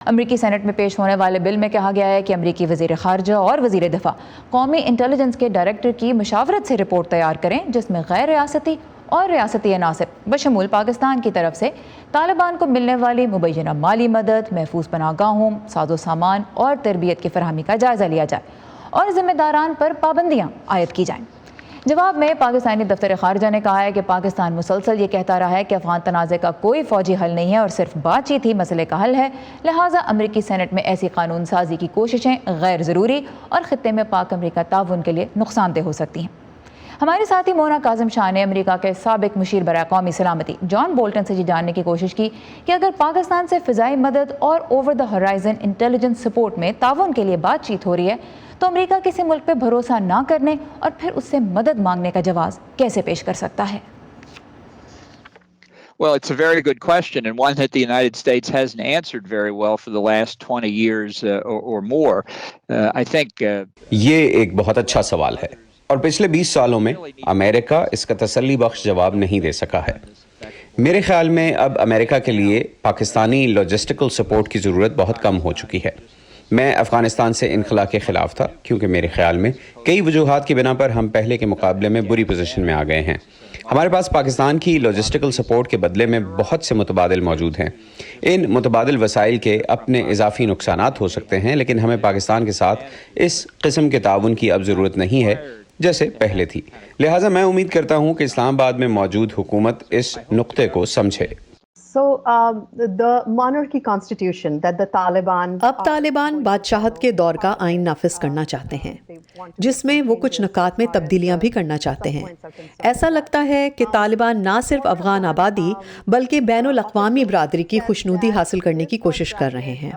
امریکی سینٹ میں پیش ہونے والے بل میں کہا گیا ہے کہ امریکی وزیر خارجہ اور وزیر دفاع قومی انٹیلیجنس کے ڈائریکٹر کی مشاورت سے رپورٹ تیار کریں جس میں غیر ریاستی اور ریاستی عناصر بشمول پاکستان کی طرف سے طالبان کو ملنے والی مبینہ مالی مدد، محفوظ پناہ گاہوں، ساز و سامان اور تربیت کی فراہمی کا جائزہ لیا جائے اور ذمہ داران پر پابندیاں عائد کی جائیں۔ جواب میں پاکستانی دفتر خارجہ نے کہا ہے کہ پاکستان مسلسل یہ کہتا رہا ہے کہ افغان تنازع کا کوئی فوجی حل نہیں ہے اور صرف بات چیت ہی مسئلے کا حل ہے، لہٰذا امریکی سینٹ میں ایسی قانون سازی کی کوششیں غیر ضروری اور خطے میں پاک امریکہ تعاون کے لیے نقصان دہ ہو سکتی ہیں۔ ہمارے ساتھی مونا کاظم شاہ نے امریکہ کے سابق مشیر برائے قومی سلامتی جان بولٹن سے یہ جاننے کی کوشش کی کہ اگر پاکستان سے فضائی مدد اور over the horizon intelligence support میں تعاون کے لیے بات چیت ہو رہی ہے تو امریکہ کسی ملک پہ بھروسہ نہ کرنے اور پھر اس سے مدد مانگنے کا جواز کیسے پیش کر سکتا ہے؟ Well, it's a very good question and one that the United States hasn't answered very well for the last 20 years or more. I think یہ ایک بہت اچھا سوال ہے اور پچھلے 20 سالوں میں امریکہ اس کا تسلی بخش جواب نہیں دے سکا ہے۔ میرے خیال میں اب امریکہ کے لیے پاکستانی لاجسٹیکل سپورٹ کی ضرورت بہت کم ہو چکی ہے۔ میں افغانستان سے انخلا کے خلاف تھا کیونکہ میرے خیال میں کئی وجوہات کی بنا پر ہم پہلے کے مقابلے میں بری پوزیشن میں آ گئے ہیں۔ ہمارے پاس پاکستان کی لاجسٹیکل سپورٹ کے بدلے میں بہت سے متبادل موجود ہیں۔ ان متبادل وسائل کے اپنے اضافی نقصانات ہو سکتے ہیں، لیکن ہمیں پاکستان کے ساتھ اس قسم کے تعاون کی اب ضرورت نہیں ہے جیسے پہلے تھی، لہٰذا میں امید کرتا ہوں کہ اسلام آباد میں موجود حکومت اس نقطے کو سمجھے۔ اب طالبان بادشاہت کے دور کا آئین نافذ کرنا چاہتے ہیں جس میں وہ کچھ نکات میں تبدیلیاں بھی کرنا چاہتے ہیں۔ ایسا لگتا ہے کہ طالبان نہ صرف افغان آبادی بلکہ بین الاقوامی برادری کی خوشنودی حاصل کرنے کی کوشش کر رہے ہیں۔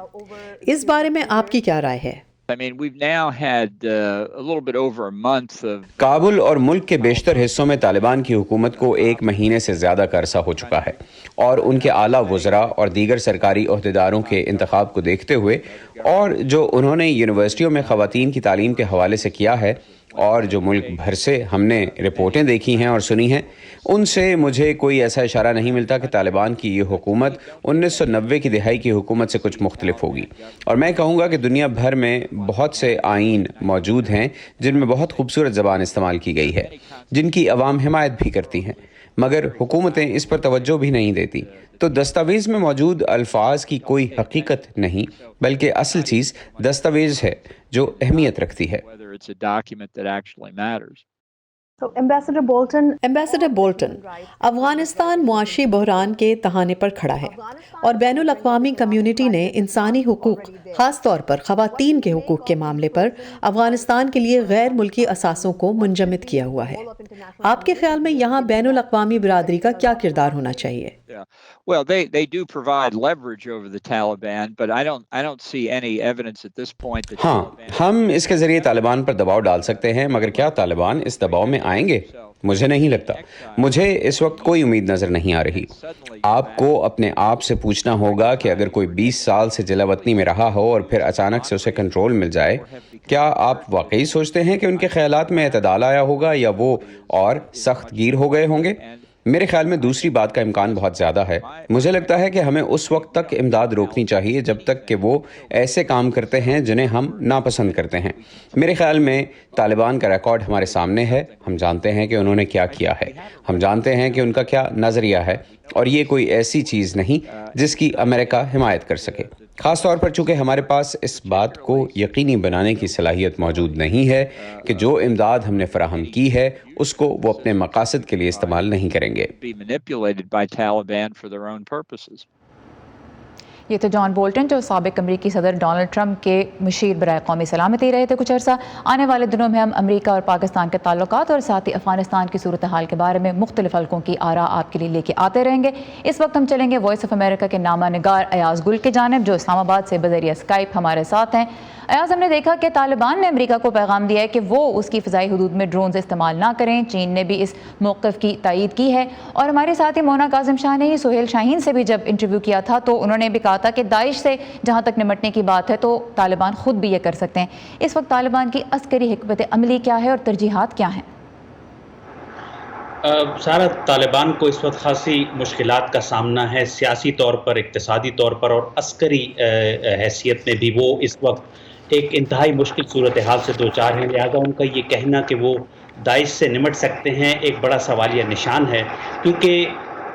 اس بارے میں آپ کی کیا رائے ہے؟ we've now had a little bit over a month of Kabul اور ملک کے بیشتر حصوں میں طالبان کی حکومت کو 1 مہینے سے زیادہ کا عرصہ ہو چکا ہے اور ان کے اعلیٰ وزراء اور دیگر سرکاری عہدیداروں کے انتخاب کو دیکھتے ہوئے اور جو انہوں نے یونیورسٹیوں میں خواتین کی تعلیم کے حوالے سے کیا ہے اور جو ملک بھر سے ہم نے رپورٹیں دیکھی ہیں اور سنی ہیں، ان سے مجھے کوئی ایسا اشارہ نہیں ملتا کہ طالبان کی یہ حکومت 1990 کی دہائی کی حکومت سے کچھ مختلف ہوگی۔ اور میں کہوں گا کہ دنیا بھر میں بہت سے آئین موجود ہیں جن میں بہت خوبصورت زبان استعمال کی گئی ہے، جن کی عوام حمایت بھی کرتی ہیں، مگر حکومتیں اس پر توجہ بھی نہیں دیتی۔ تو دستاویز میں موجود الفاظ کی کوئی حقیقت نہیں بلکہ اصل چیز دستاویز ہے جو اہمیت رکھتی ہے۔ ایمبیسڈر بولٹن، افغانستان معاشی بحران کے تہانے پر کھڑا ہے اور بین الاقوامی کمیونٹی نے انسانی حقوق، خاص طور پر خواتین کے حقوق کے معاملے پر افغانستان کے لیے غیر ملکی اثاثوں کو منجمد کیا ہوا ہے۔ آپ کے خیال میں یہاں بین الاقوامی برادری کا کیا کردار ہونا چاہیے؟ Well, they do provide leverage over the Taliban, but I don't see any evidence at this point that ہاں، ہم اس کے ذریعے طالبان پر دباؤ ڈال سکتے ہیں، مگر کیا طالبان اس دباؤ میں آئیں گے؟ مجھے نہیں لگتا۔ مجھے اس وقت کوئی امید نظر نہیں آ رہی۔ آپ کو اپنے آپ سے پوچھنا ہوگا کہ اگر کوئی 20 سال سے جلا وطنی میں رہا ہو اور پھر اچانک سے اسے کنٹرول مل جائے، کیا آپ واقعی سوچتے ہیں کہ ان کے خیالات میں اعتدال آیا ہوگا یا وہ اور سخت گیر ہو گئے ہوں گے؟ میرے خیال میں دوسری بات کا امکان بہت زیادہ ہے۔ مجھے لگتا ہے کہ ہمیں اس وقت تک امداد روکنی چاہیے جب تک کہ وہ ایسے کام کرتے ہیں جنہیں ہم ناپسند کرتے ہیں۔ میرے خیال میں طالبان کا ریکارڈ ہمارے سامنے ہے، ہم جانتے ہیں کہ انہوں نے کیا کیا ہے، ہم جانتے ہیں کہ ان کا کیا نظریہ ہے، اور یہ کوئی ایسی چیز نہیں جس کی امریکہ حمایت کر سکے، خاص طور پر چونکہ ہمارے پاس اس بات کو یقینی بنانے کی صلاحیت موجود نہیں ہے کہ جو امداد ہم نے فراہم کی ہے اس کو وہ اپنے مقاصد کے لیے استعمال نہیں کریں گے۔ یہ تو جان بولٹن جو سابق امریکی صدر ڈونلڈ ٹرمپ کے مشیر برائے قومی سلامتی رہے تھے کچھ عرصہ۔ آنے والے دنوں میں ہم امریکہ اور پاکستان کے تعلقات اور ساتھ ہی افغانستان کی صورتحال کے بارے میں مختلف حلقوں کی آراء آپ کے لیے لے کے آتے رہیں گے۔ اس وقت ہم چلیں گے وائس آف امریکہ کے نامہ نگار ایاز گل کی جانب جو اسلام آباد سے بذریعہ اسکائپ ہمارے ساتھ ہیں۔ ایاز، ہم نے دیکھا کہ طالبان نے امریکہ کو پیغام دیا ہے کہ وہ اس کی فضائی حدود میں ڈرونز استعمال نہ کریں، چین نے بھی اس موقف کی تائید کی ہے، اور ہمارے ساتھی مونا کاظم شاہ نے ہی سہیل شاہین سے بھی جب انٹرویو کیا تھا تو انہوں نے بھی کہا تھا کہ داعش سے جہاں تک نمٹنے کی بات ہے تو طالبان خود بھی یہ کر سکتے ہیں۔ اس وقت طالبان کی عسکری حکمت عملی کیا ہے اور ترجیحات کیا ہیں؟ سارا طالبان کو اس وقت خاصی مشکلات کا سامنا ہے، سیاسی طور پر، اقتصادی طور پر اور عسکری حیثیت میں بھی وہ اس وقت ایک انتہائی مشکل صورتحال سے دوچار ہیں، لہٰذا ان کا یہ کہنا کہ وہ داعش سے نمٹ سکتے ہیں ایک بڑا سوالیہ نشان ہے، کیونکہ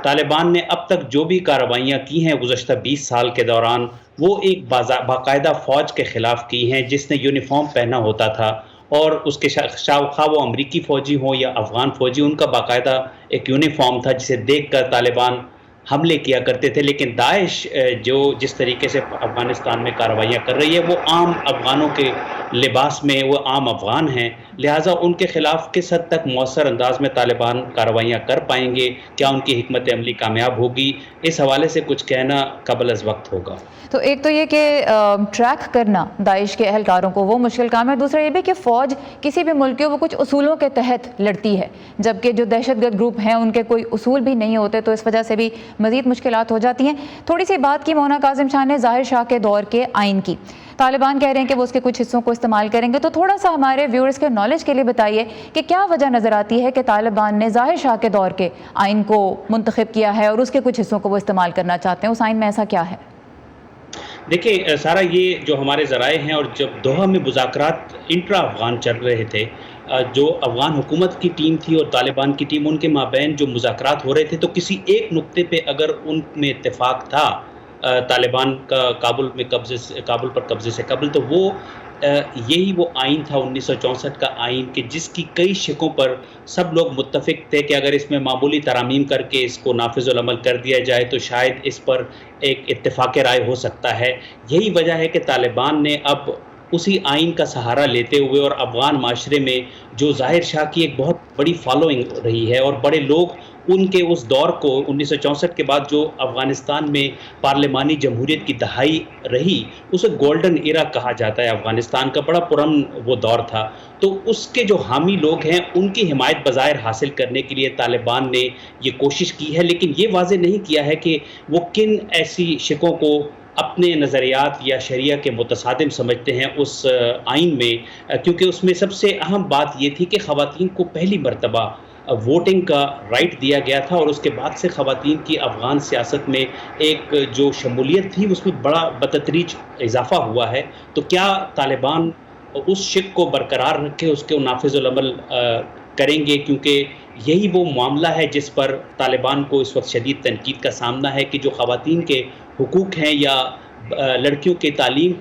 طالبان نے اب تک جو بھی کارروائیاں کی ہیں گزشتہ 20 سال کے دوران وہ ایک باقاعدہ فوج کے خلاف کی ہیں جس نے یونیفارم پہنا ہوتا تھا، اور اس کے خواہ وہ امریکی فوجی ہوں یا افغان فوجی، ان کا باقاعدہ ایک یونیفارم تھا جسے دیکھ کر طالبان حملے کیا کرتے تھے. لیکن داعش جو جس طریقے سے افغانستان میں کارروائیاں کر رہی ہے وہ عام افغانوں کے لباس میں، وہ عام افغان ہیں، لہٰذا ان کے خلاف کس حد تک مؤثر انداز میں طالبان کارروائیاں کر پائیں گے، کیا ان کی حکمت عملی کامیاب ہوگی، اس حوالے سے کچھ کہنا قبل از وقت ہوگا. تو ایک تو یہ کہ ٹریک کرنا داعش کے اہلکاروں کو وہ مشکل کام ہے، دوسرا یہ بھی کہ فوج کسی بھی ملک کے وہ کچھ اصولوں کے تحت لڑتی ہے، جبکہ جو دہشت گرد گروپ ہیں ان کے کوئی اصول بھی نہیں ہوتے، تو اس وجہ سے بھی مزید مشکلات ہو جاتی ہیں. تھوڑی سی بات کی مونا کاظم شاہ نے ظاہر شاہ کے دور کے آئین کی. طالبان کہہ رہے ہیں کہ وہ اس کے کچھ حصوں کو استعمال کریں گے، تو تھوڑا سا ہمارے ویورز کے نالج کے لیے بتائیے کہ کیا وجہ نظر آتی ہے کہ طالبان نے ظاہر شاہ کے دور کے آئین کو منتخب کیا ہے اور اس کے کچھ حصوں کو وہ استعمال کرنا چاہتے ہیں. اس آئین میں ایسا کیا ہے؟ دیکھیں سارا، یہ جو ہمارے ذرائع ہیں، اور جب دوحہ میں مذاکرات انٹرا افغان چل رہے تھے، جو افغان حکومت کی ٹیم تھی اور طالبان کی ٹیم، ان کے مابین جو مذاکرات ہو رہے تھے، تو کسی ایک نقطے پہ اگر ان میں اتفاق تھا طالبان کا کابل پر قبضے سے قبل، تو وہ یہی وہ آئین تھا 1964 کا آئین، کہ جس کی کئی شقوں پر سب لوگ متفق تھے کہ اگر اس میں معمولی ترامیم کر کے اس کو نافذ العمل کر دیا جائے تو شاید اس پر ایک اتفاق رائے ہو سکتا ہے. یہی وجہ ہے کہ طالبان نے اب اسی آئین کا سہارا لیتے ہوئے، اور افغان معاشرے میں جو ظاہر شاہ کی ایک بہت بڑی فالوئنگ رہی ہے اور بڑے لوگ ان کے اس دور کو 1964 کے بعد جو افغانستان میں پارلیمانی جمہوریت کی دہائی رہی، اسے گولڈن ایرا کہا جاتا ہے، افغانستان کا بڑا پرامن وہ دور تھا. تو اس کے جو حامی لوگ ہیں ان کی حمایت بظاہر حاصل کرنے کے لیے طالبان نے یہ کوشش کی ہے، لیکن یہ واضح نہیں کیا ہے کہ وہ کن ایسی شقوں کو اپنے نظریات یا شریعہ کے متصادم سمجھتے ہیں اس آئین میں، کیونکہ اس میں سب سے اہم بات یہ تھی کہ خواتین کو پہلی مرتبہ ووٹنگ کا رائٹ دیا گیا تھا، اور اس کے بعد سے خواتین کی افغان سیاست میں ایک جو شمولیت تھی اس میں بڑا بتدریج اضافہ ہوا ہے. تو کیا طالبان اس شق کو برقرار رکھے، اس کو نافذ العمل کریں گے، کیونکہ یہی وہ معاملہ ہے جس پر طالبان کو اس وقت شدید تنقید کا سامنا ہے کہ جو خواتین کے حقوق ہیں یا لڑکیوں کے تعلیم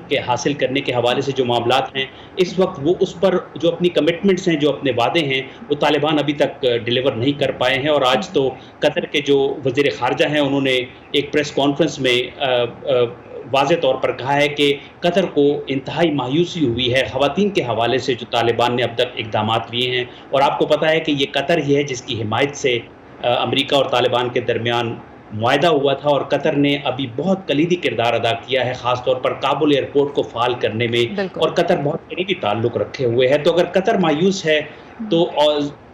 کے حاصل کرنے کے حوالے سے جو معاملات ہیں، اس وقت وہ اس پر جو اپنی کمٹمنٹس ہیں، جو اپنے وعدے ہیں، وہ طالبان ابھی تک ڈیلیور نہیں کر پائے ہیں. اور آج تو قطر کے جو وزیر خارجہ ہیں انہوں نے ایک پریس کانفرنس میں واضح طور پر کہا ہے کہ قطر کو انتہائی مایوسی ہوئی ہے خواتین کے حوالے سے جو طالبان نے اب تک اقدامات لیے ہیں. اور آپ کو پتہ ہے کہ یہ قطر ہی ہے جس کی حمایت سے امریکہ اور طالبان کے درمیان معاہدہ ہوا تھا، اور قطر نے ابھی بہت کلیدی کردار ادا کیا ہے، خاص طور پر کابل ایئرپورٹ کو فعال کرنے میں، اور قطر بہت قریبی تعلق رکھے ہوئے ہے. تو اگر قطر مایوس ہے تو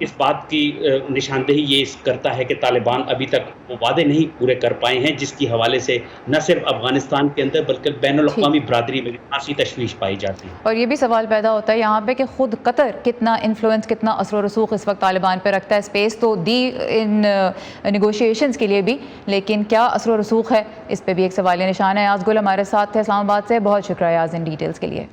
اس بات کی نشاندہی یہ کرتا ہے کہ طالبان ابھی تک وہ وعدے نہیں پورے کر پائے ہیں، جس کی حوالے سے نہ صرف افغانستان کے اندر بلکہ بین الاقوامی برادری میں خاصی تشویش پائی جاتی ہے. اور یہ بھی سوال پیدا ہوتا ہے یہاں پہ کہ خود قطر کتنا انفلوئنس، کتنا اثر و رسوخ اس وقت طالبان پہ رکھتا ہے. اسپیس تو دی ان نیگوشیشنز کے لیے بھی، لیکن کیا اثر و رسوخ ہے، اس پہ بھی ایک سوالیہ نشان ہے. آج گل ہمارے ساتھ تھے اسلام آباد سے، بہت شکریہ آج ان ڈیٹیلز کے لیے.